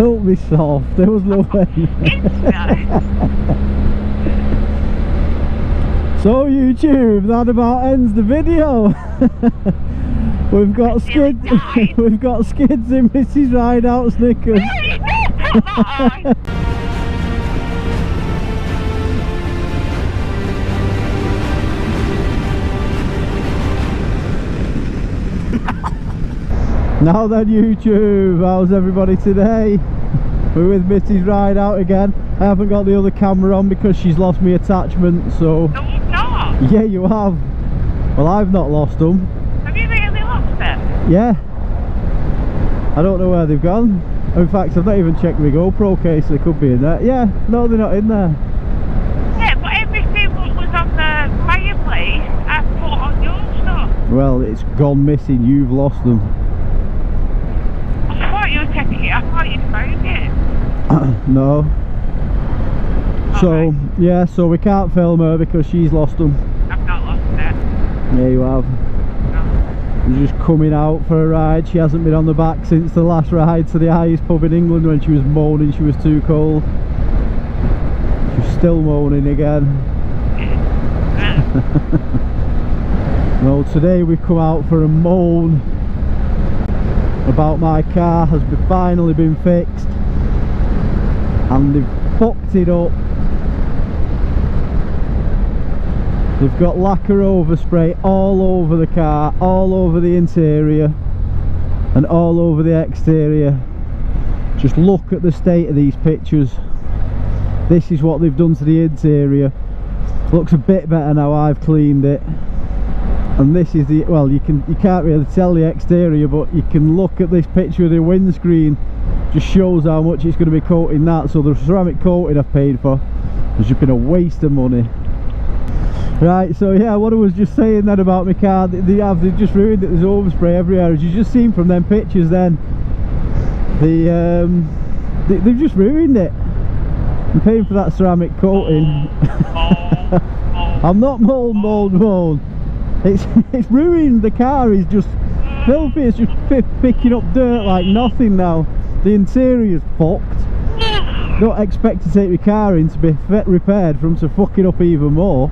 Don't be soft, there was no way. So YouTube, that about ends the video. We've got skids. We've got skids in Mrs. Rideout's knickers. Now then YouTube, how's everybody today? We're with Mrs. Rideout again. I haven't got the other camera on because she's lost me attachment, so... No, you've not. Yeah, you have. Well, I've not lost them. Have you really lost them? Yeah. I don't know where they've gone. In fact, I've not even checked my GoPro case, they could be in there. Yeah, no, they're not in there. Yeah, but everything that was on the fireplace, I put on your stuff. Well, it's gone missing, you've lost them. I thought you were checking it, I thought you'd found it. No. So, Okay. yeah, so we can't film her because she's lost them. I've not lost it. Yeah, you have. No. She's just coming out for a ride. She hasn't been on the back since the last ride to the highest pub in England when she was moaning she was too cold. She's still moaning again. No, today we've come out for a moan about my car has finally been fixed and they've fucked it up. They've got lacquer overspray all over the car, all over the interior and all over the exterior. Just look at the state of these pictures. This is what they've done to the interior. Looks a bit better now I've cleaned it. And this is the, well, you can't really tell the exterior, but you can look at this picture of the windscreen. Just shows how much it's going to be coating that. So the ceramic coating I've paid for has just been a waste of money. Right, so yeah, what I was just saying then about my car, they've just ruined it. There's overspray everywhere, as you just seen from them pictures then. They've just ruined it. I'm paying for that ceramic coating. I'm not mold. It's ruined. The car is just filthy. It's just picking up dirt like nothing now. The interior's fucked. Don't expect to take my car in to be repaired for them to fuck it up even more.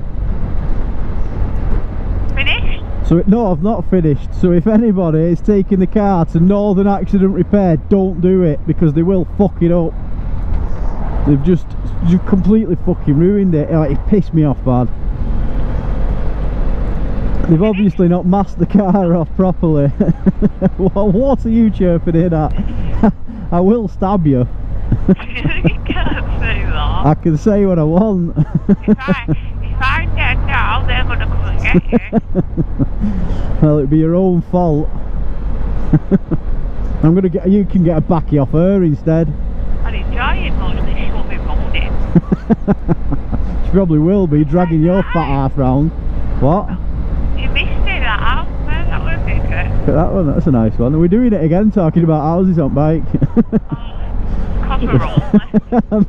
Finished? So no, I've not finished. So if anybody is taking the car to Northern Accident Repair, don't do it because they will fuck it up. They've just completely fucking ruined it. Like, it pissed me off bad. They've obviously not masked the car off properly. What are you chirping in at? I will stab you. You can't say that. I can say what I want. If I'm dead now, they're going to come and get you. Well, it'd be your own fault. You can get a backy off her instead. I'd enjoy it much than she'll be moaning. She probably will be, dragging your fat ass round. What? You missed it, that house, man. That would be good. Look at that one, that's a nice one. Are we doing it again, talking about houses on bike? Because we're old.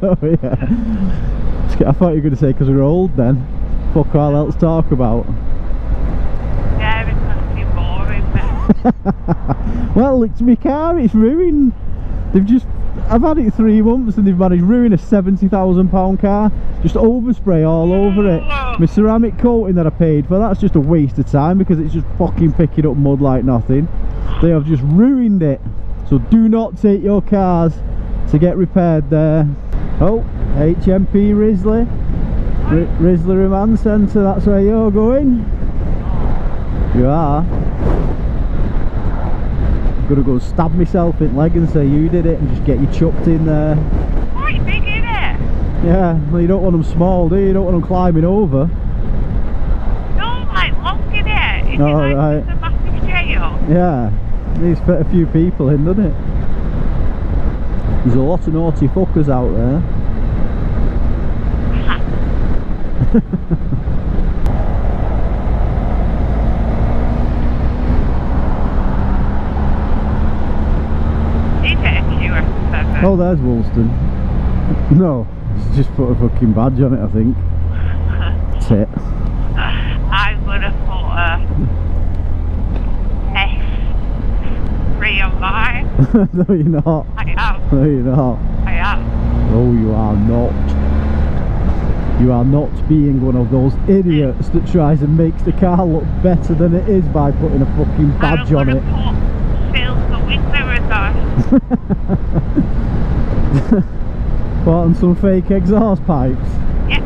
No, yeah. I thought you were going to say because we're old then. Fuck all else to talk about. Yeah, because you're boring, man. Well, it's my car, it's ruined. I've had it 3 months and they've managed to ruin a £70,000 car. Just overspray all over it. My ceramic coating that I paid for, that's just a waste of time because it's just fucking picking up mud like nothing. They have just ruined it. So do not take your cars to get repaired there. Oh, HMP Risley. Risley Remand Centre, that's where you're going. You are. I'm gonna go stab myself in the leg and say you did it and just get you chucked in there. Quite big, isn't it? Yeah, well you don't want them small, do you? You don't want them climbing over. No, like long, in it? Is it like Right. a massive jail? Yeah, needs to fit a few people in, doesn't it? There's a lot of naughty fuckers out there. Oh, there's Woolston. No, it's just put a fucking badge on it, I think. Tit. I'm gonna put a S3 on mine. No, you're not. I am. No, you're not. I am. No, you are not. You are not being one of those idiots that tries and makes the car look better than it is by putting a fucking badge on it. Put silver wind mirrors on. What, on some fake exhaust pipes? Yeah.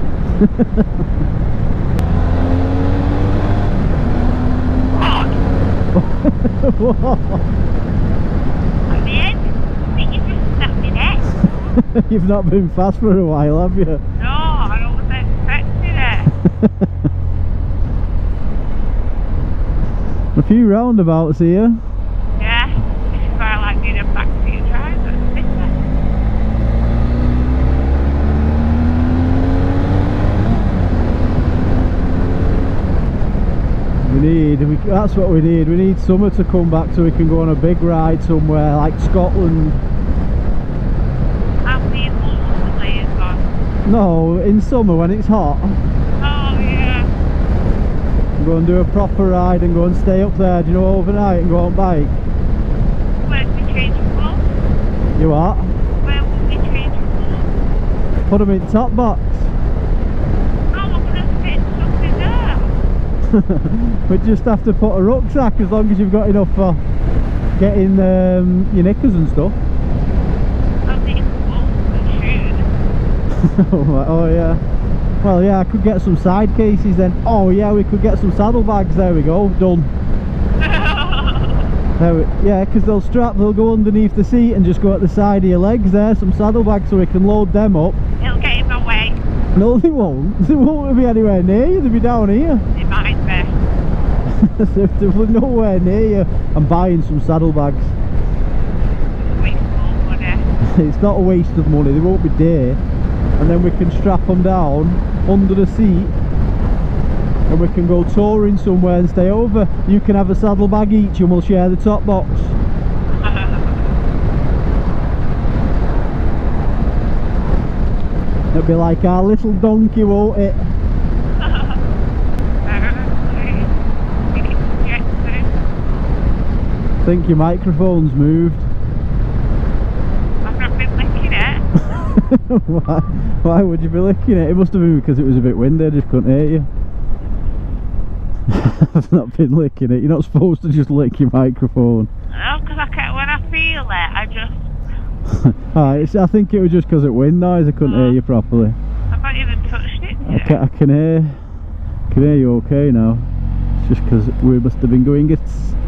What? At the end, I think you just snapped my neck. You've not been fast for a while, have you? No, I don't was expecting it. A few roundabouts here. Yeah, this is why I like being a backseat driver. That's what we need. We need summer to come back so we can go on a big ride somewhere like Scotland. I've been all the layers on. No, in summer when it's hot. Oh yeah. Go and do a proper ride and go and stay up there, do you know, overnight and go on bike. Where's the change of clothes? You what? Where will we change of clothes? Put them in top box. How am I going to fit something there? We just have to put a rucksack as long as you've got enough for getting your knickers and stuff. I'll need clothes and shoes. Oh yeah. Well yeah, I could get some side cases then. Oh yeah, we could get some saddlebags. There we go, done. Yeah, because they'll go underneath the seat and just go at the side of your legs there. Some saddlebags so we can load them up. It'll get in my way. No, they won't. They won't be anywhere near you. They'll be down here. It might be. They're nowhere near you. I'm buying some saddlebags. Waste more money. It's not a waste of money. They won't be dear. And then we can strap them down under the seat and we can go touring somewhere and stay over. You can have a saddlebag each and we'll share the top box. It'll be like our little donkey, won't it? I think your microphone's moved. I've not been licking it. Why would you be licking it? It must have been because it was a bit windy, I just couldn't hear you. I've not been licking it. You're not supposed to just lick your microphone. No, because when I feel it, I just... Alright, I think it was just because of wind noise I couldn't hear you properly. I've not even touched it yet. I can hear you okay now. It's just because we must have been going a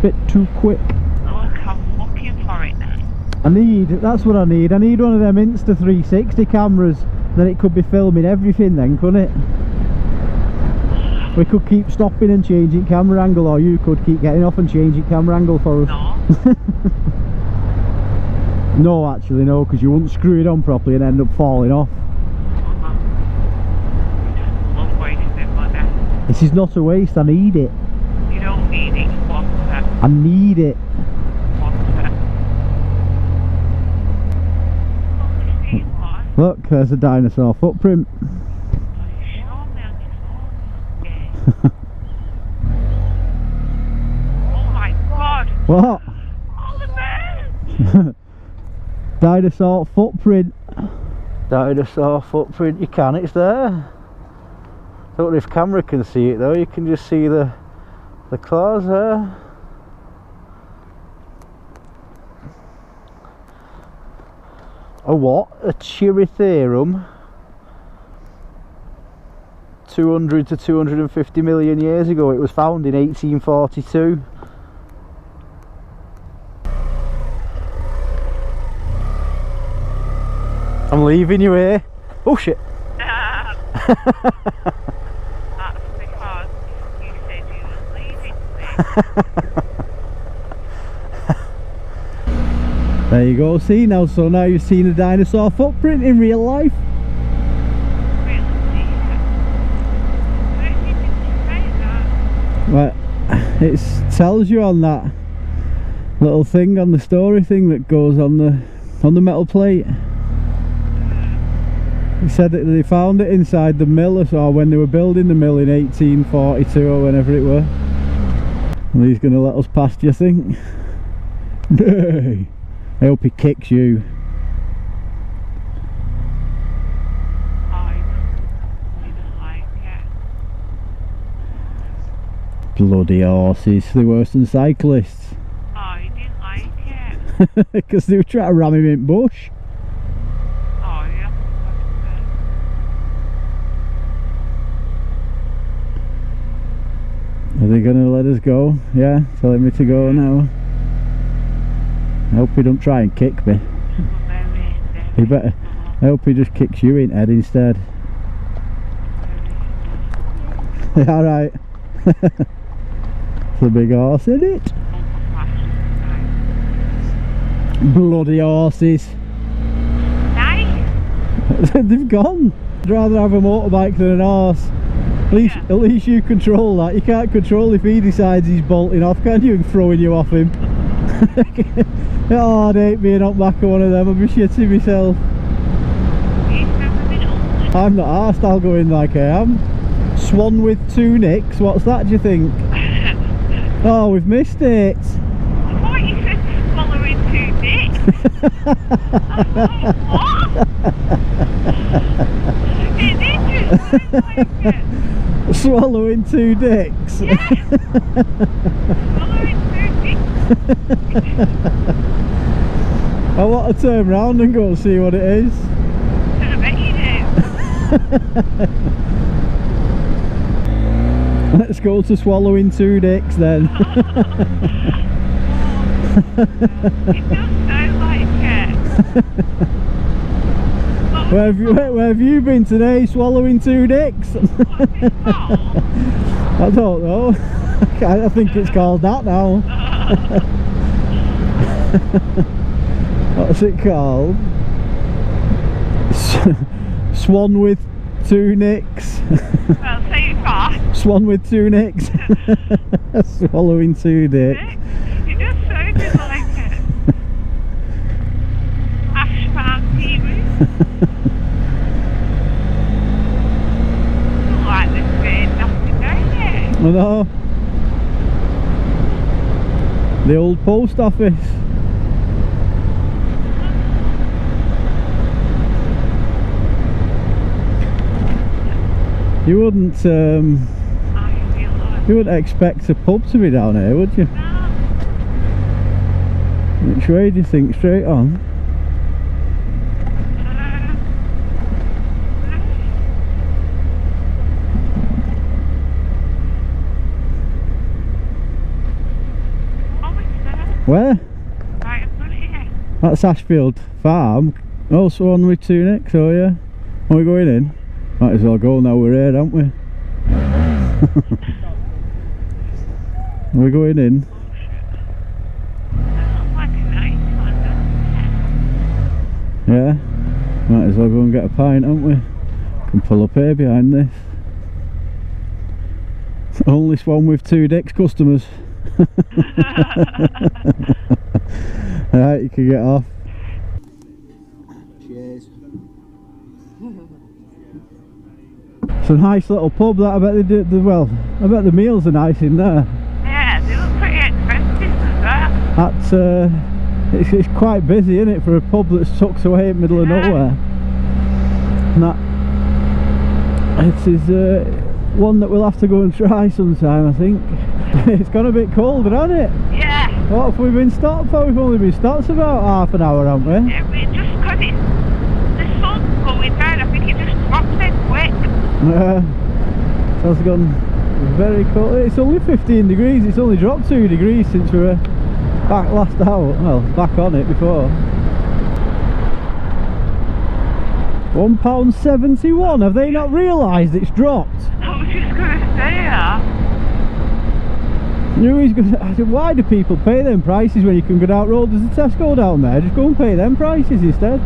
bit too quick. Look, I'm looking for it now. That's what I need. I need one of them Insta360 cameras. Then it could be filming everything then, couldn't it? We could keep stopping and changing camera angle, or you could keep getting off and changing camera angle for us. No. No, actually no, because you wouldn't screw it on properly and end up falling off. Love wasting money. This is not a waste, I need it. You don't need it, you want it. I need it. Look, there's a dinosaur footprint. Oh my god! What? Oh, the man! Dinosaur footprint. Dinosaur footprint, you can, it's there. I don't know if camera can see it though, you can just see the claws there. A what? A Chiritherium. 200 to 250 million years ago. It was found in 1842. I'm leaving you here. Oh shit. That's because you said you were leaving me. There you go, see now, so now you've seen a dinosaur footprint in real life. Well, it tells you on that little thing on the story thing that goes on the metal plate. He said that they found it inside the mill or when they were building the mill in 1842 or whenever it were. And he's going to let us past, you think? Nay. I hope he kicks you. Bloody horses, they're worse than cyclists. Oh, you didn't like it? Because they were trying to ram him in bush. Oh, yeah. Are they going to let us go? Yeah, telling me to go now. I hope he don't try and kick me. He better. I hope he just kicks you in head instead. Alright. It's a big horse, isn't it? Bloody horses. Nice. They've gone. I'd rather have a motorbike than an horse. At least you control that. You can't control if he decides he's bolting off, can you? And throwing you off him. Oh, I'd hate being up back of one of them. I'd be shitting myself. I'm not arsed, I'll go in like I am. Swan with 2 nicks, what's that, do you think? Oh, we've missed it. I thought you said swallowing 2 dicks. I thought, what? It did just sound like it. Swallowing 2 dicks? Yeah. Swallowing 2 dicks. I want to turn round and go and see what it is. I bet you do. Let's go to swallowing 2 dicks then. It does sound like it. Where have you been today? Swallowing 2 dicks? What's it called? I don't know. I think it's called that now. What's it called? Swan with 2 nicks. Well, say it fast. Swan with 2 nicks. Swallowing 2 dicks. It just sounded like it. Ash farm TV. Don't like this bit, nothing, don't you? I know. The old post office. You wouldn't you wouldn't expect a pub to be down here, would you? No. Which way do you think? Straight on? Where? Right in front of you. That's Ashfield Farm. Also on with 2 nicks, oh yeah. Are we going in? Might as well go now we're here, aren't we? Are we going in? That looks like a nice one, doesn't Yeah? Might as well go and get a pint, aren't we? Can pull up here behind this. Only Swan with 2 dicks customers. Right, you can get off. Cheers. It's a nice little pub that. I bet they do. Well, I bet the meals are nice in there. Yeah, they look pretty expensive as well. That's it's quite busy, isn't it, for a pub that's tucked away in the middle of nowhere. And that it is one that we'll have to go and try sometime, I think. It's gone a bit colder, hasn't it? Yeah. What have we been stopped for? We've only been stopped about half an hour, haven't we? Yeah, but just because the sun's going down, I think it just drops in quick. So it's gone very cold. It's only 15 degrees. It's only dropped 2 degrees since we were back last hour. Well, back on it before. £1.71. Have they not realised it's dropped? I was just going to say that. I said, why do people pay them prices when you can go down road? There's a Tesco down there. Just go and pay them prices instead.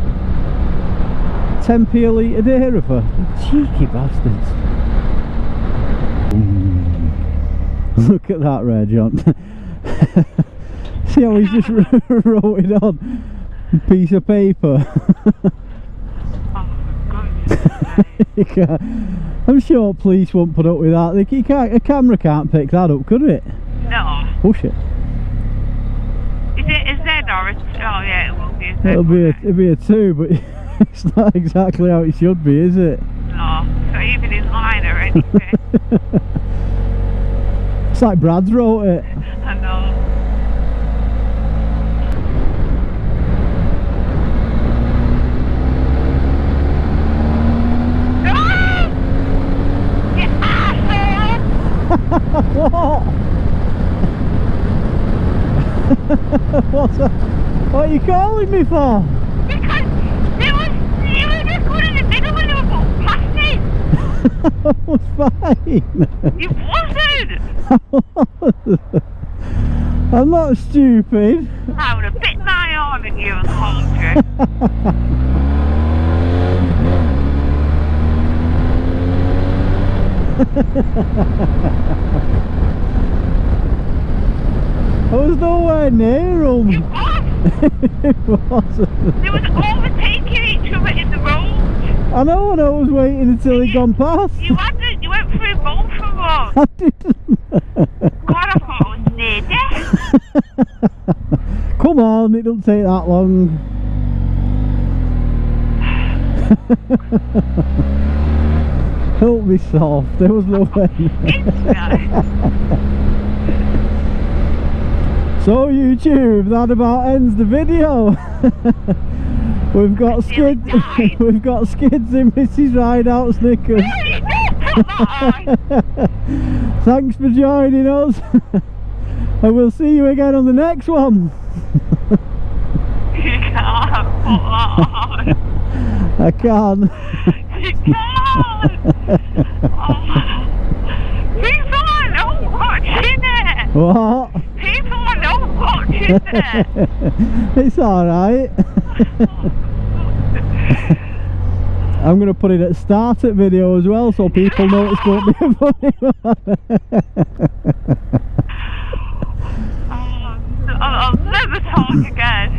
10p a litre dairy for cheeky bastards. Look at that red, John. See how he's just wrote it on a piece of paper. Oh, God. I'm sure police won't put up with that. A camera can't pick that up, could it? No. Push it. Is it a Z or a... Oh yeah, it will be a Z. It'll be a 2, but it's not exactly how it should be, is it? No, so even in line or anything. It's like Brad's wrote it. I know. What? What are you calling me for? Because you were just going in the middle when you were going past me. I was fine. You wasn't. I'm not stupid. I would have bit my arm at you and called you. I was nowhere near You him. was. It wasn't. They was overtaking each other in the road. I know, and I was waiting until he'd gone past. You hadn't. You went through both of us. I didn't. God, I thought I was near death. Come on, it doesn't take that long. Don't be soft, there was no way. So YouTube, that about ends the video. We've got skids. We've got skids in Mrs. Rideout Snickers. Thanks for joining us, and we'll see you again on the next one. You can't put that on. I can. You can't. People are not watching it. What? People are not watching it. It's alright. I'm going to put it at start at video as well, so people know it's going to be a funny one. I'll never talk again.